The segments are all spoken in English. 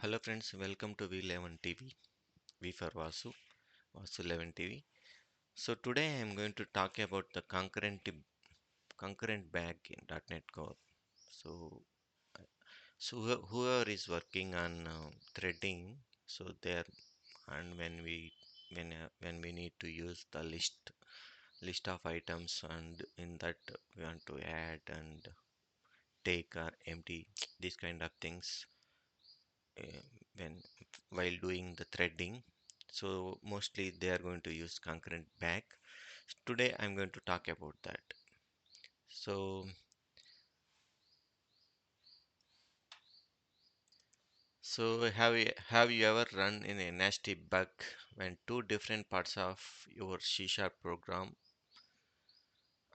Hello friends, welcome to V11 TV. V for Vasu 11 TV. So today I am going to talk about the concurrent bag in .NET Core. So whoever is working on threading, so there and when we need to use the list of items, and in that we want to add and take or empty these kind of things uh, when while doing the threading. So mostly they are going to use concurrent bag. Today I'm going to talk about that. So have you ever run in a nasty bug when two different parts of your C# program,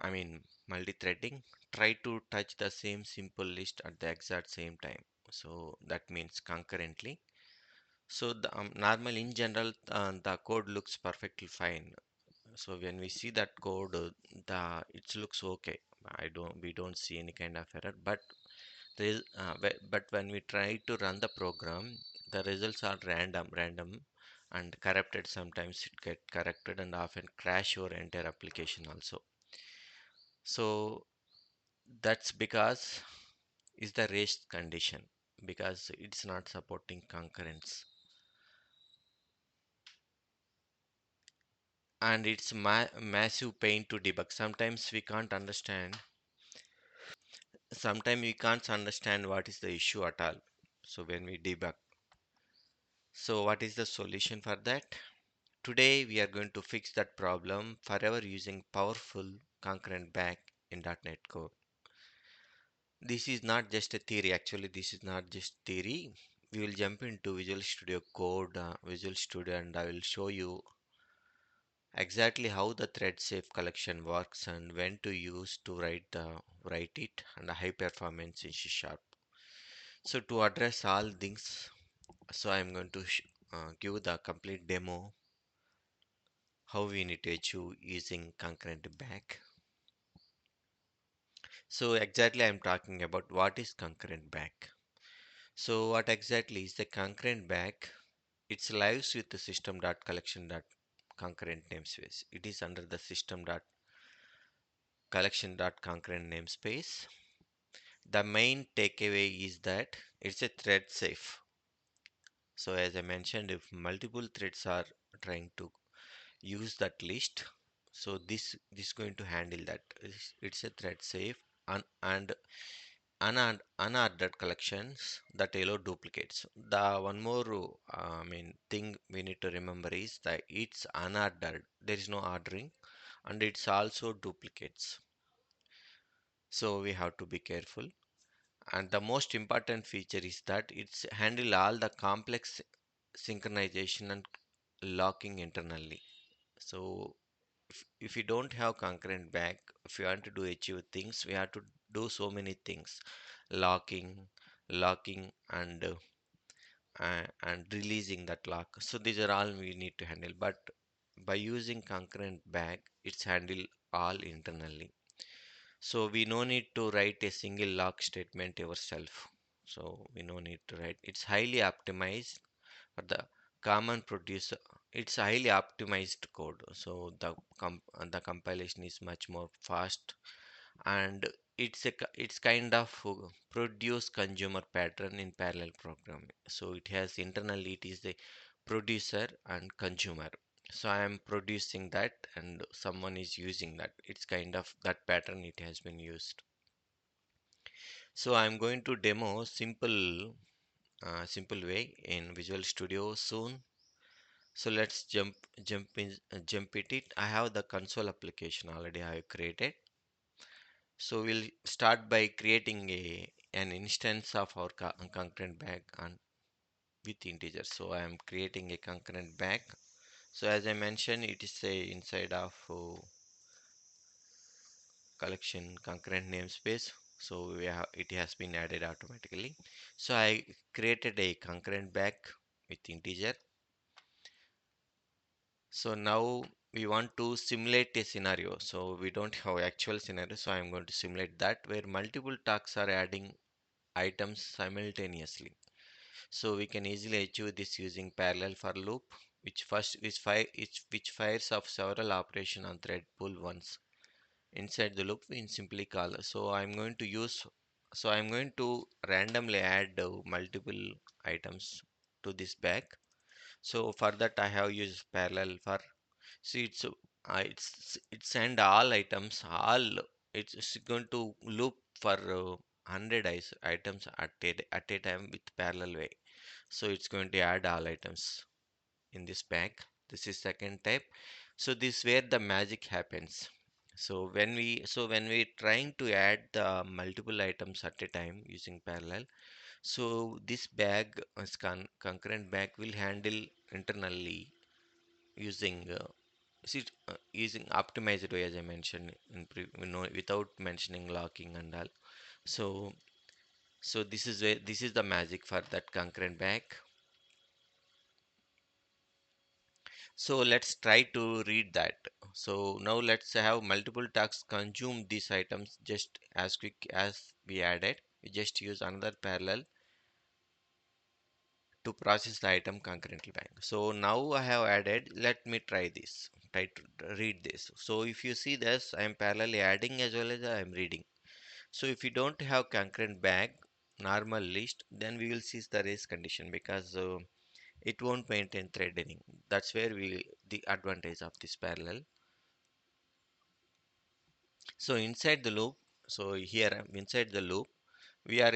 I mean multi-threading, try to touch the same simple list at the exact same time? So that means concurrently. So the normal in general, the code looks perfectly fine. So when we see that code, the it looks okay. We don't see any kind of error. But but when we try to run the program, the results are random and corrupted. Sometimes it get corrected and often crash your entire application also. So that's because is the race condition, because it's not supporting concurrence, and it's massive pain to debug. Sometimes we can't understand what is the issue at all. So when we debug, so what is the solution for that? Today we are going to fix that problem forever using powerful concurrent back in .NET Core. This is not just a theory. Actually, this is not just theory. We will jump into Visual Studio Code, Visual Studio, and I will show you exactly how the thread safe collection works and when to use to write it and the high performance in C sharp. So to address all things, so I'm going to give the complete demo how we need to achieve using concurrent back. So exactly I'm talking about what is concurrent back. So what exactly is the concurrent back? It's lives with the system.collection.concurrent namespace. It is under the system.collection.concurrent namespace. The main takeaway is that it's a thread safe. So as I mentioned, if multiple threads are trying to use that list, so this is going to handle that. It's a thread safe and unordered collections that allow duplicates. The one more thing we need to remember is that it's unordered. There is no ordering, and it's also duplicates. So we have to be careful. And the most important feature is that it's handle all the complex synchronization and locking internally. So if you don't have concurrent back, if you want to do achieve things, we have to do so many things: locking, locking, and releasing that lock. So these are all we need to handle. But by using concurrent back, it's handle all internally. So we no need to write a single lock statement yourself. So we no need to write. It's highly optimized for the common producer. It's highly optimized code. So the compilation is much more fast, and it's kind of produce consumer pattern in parallel programming. So it has internally it is the producer and consumer. So I am producing that and someone is using that. It's kind of that pattern it has been used. So I'm going to demo simple way in Visual Studio soon. So let's jump it. I have the console application already I have created. So we'll start by creating an instance of our concurrent bag and with integers. So I am creating a concurrent bag. So as I mentioned, it is a inside of collection concurrent namespace. So it has been added automatically. So I created a concurrent bag with integer. So now we want to simulate a scenario. So we don't have actual scenario. So I'm going to simulate that where multiple tasks are adding items simultaneously. So we can easily achieve this using parallel for loop, which fires off several operation on thread pool once. Inside the loop, we simply call. So I'm going to randomly add multiple items to this bag. So for that, I have used parallel for. See, it's send all items, all it's going to loop for 100 items at a time with parallel way. So it's going to add all items in this bag. This is second type. So this where the magic happens. So when we trying to add the multiple items at a time using parallel, so this bag concurrent bag will handle internally using using optimized way, as I mentioned without mentioning locking and all. So this is the magic for that concurrent bag. So let's try to read that. So now let's have multiple tasks consume these items just as quick as we added. We just use another parallel to process the item concurrently back. So now I have added, let me try this. Try to read this. So if you see this, I am parallelly adding as well as I am reading. So if you don't have concurrent bag, normal list, then we will see the race condition because it won't maintain threading. That's where we the advantage of this parallel. So inside the loop, so here inside the loop, we are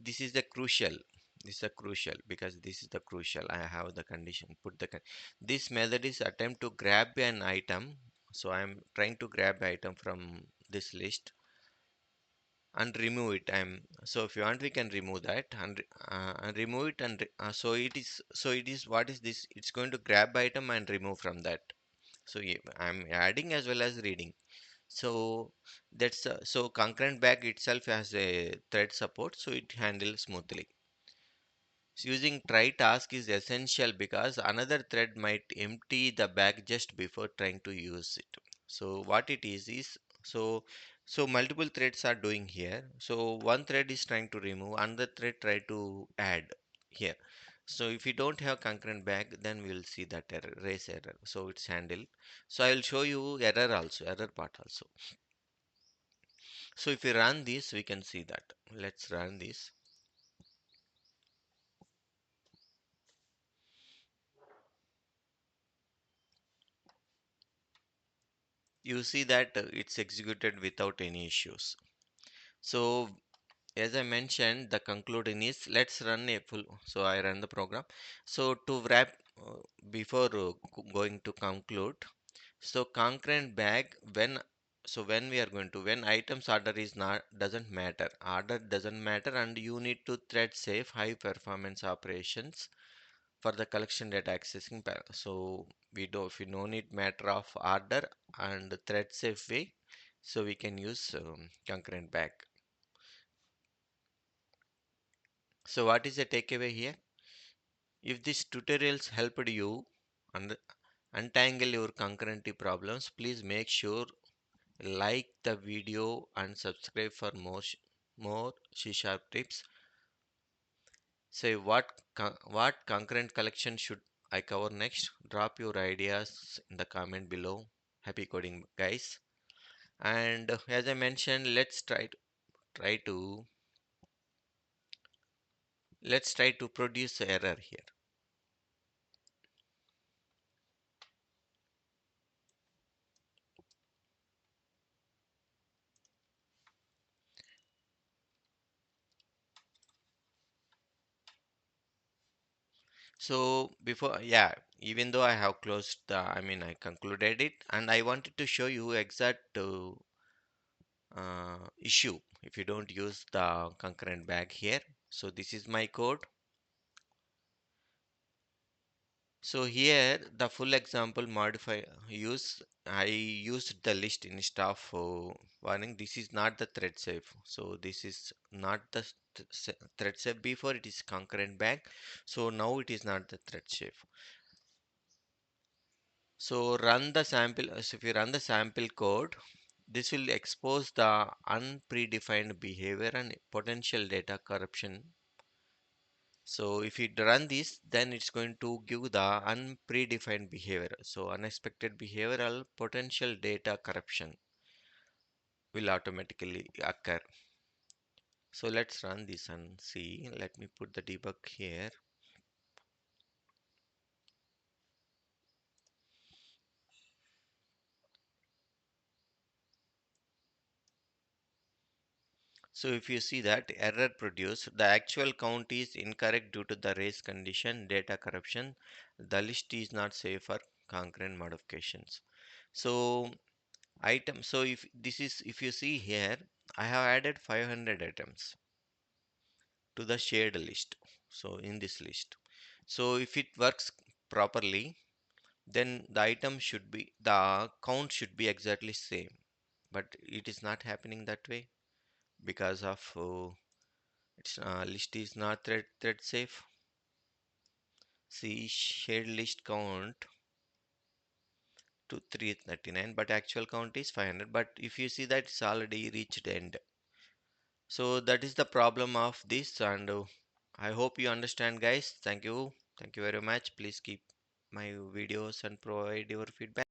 this is the crucial. This is a crucial because this is the crucial. I have the condition. This method is attempt to grab an item. So I am trying to grab item from this list and remove it. So if you want, we can remove that and remove it so it is what is this? It's going to grab item and remove from that. So yeah, I'm adding as well as reading. So so concurrent bag itself has a thread support, so it handles smoothly. So using try task is essential because another thread might empty the bag just before trying to use it. So what it is so multiple threads are doing here. So one thread is trying to remove, another thread try to add here. So if you don't have concurrent bag, then we will see that error, race error. So it's handled. So I will show you error part also. So if we run this, we can see that. Let's run this. You see that it's executed without any issues. So as I mentioned, the concluding is let's run a full. So I run the program. So to wrap before going to conclude. So concurrent bag when we are going to when items order is not doesn't matter. Order doesn't matter and you need to thread safe high performance operations for the collection data accessing so we no need matter of order and thread safe way, so we can use concurrent bag. So what is the takeaway here? If these tutorials helped you un- untangle your concurrency problems, please make sure like the video and subscribe for more C# tips. Say what concurrent collection should I cover next? Drop your ideas in the comment below. Happy coding, guys. And as I mentioned, try to let's try to produce error here. So before, yeah, even though I have closed I concluded it, and I wanted to show you exact issue if you don't use the concurrent bag here. So this is my code. So here the full example modify use I used the list instead of warning. This is not the thread safe. So this is not the thread safe. Before it is concurrent bag. So now it is not the thread safe. So run the sample. So if you run the sample code, this will expose the unpredefined behavior and potential data corruption. So if you run this, then it's going to give the unpredefined behavior. So unexpected behavioral potential data corruption will automatically occur. So let's run this and see. Let me put the debug here. So if you see that error produced, the actual count is incorrect due to the race condition, data corruption. The list is not safe for concurrent modifications. So so if this is, if you see here, I have added 500 items to the shared list. So in this list. So if it works properly, then the item should be, the count should be exactly same. But it is not happening that way because of its list is not thread safe. See shared list count to 339, but actual count is 500. But if you see that it's already reached end. So that is the problem of this, and I hope you understand, guys. Thank you very much. Please keep my videos and provide your feedback.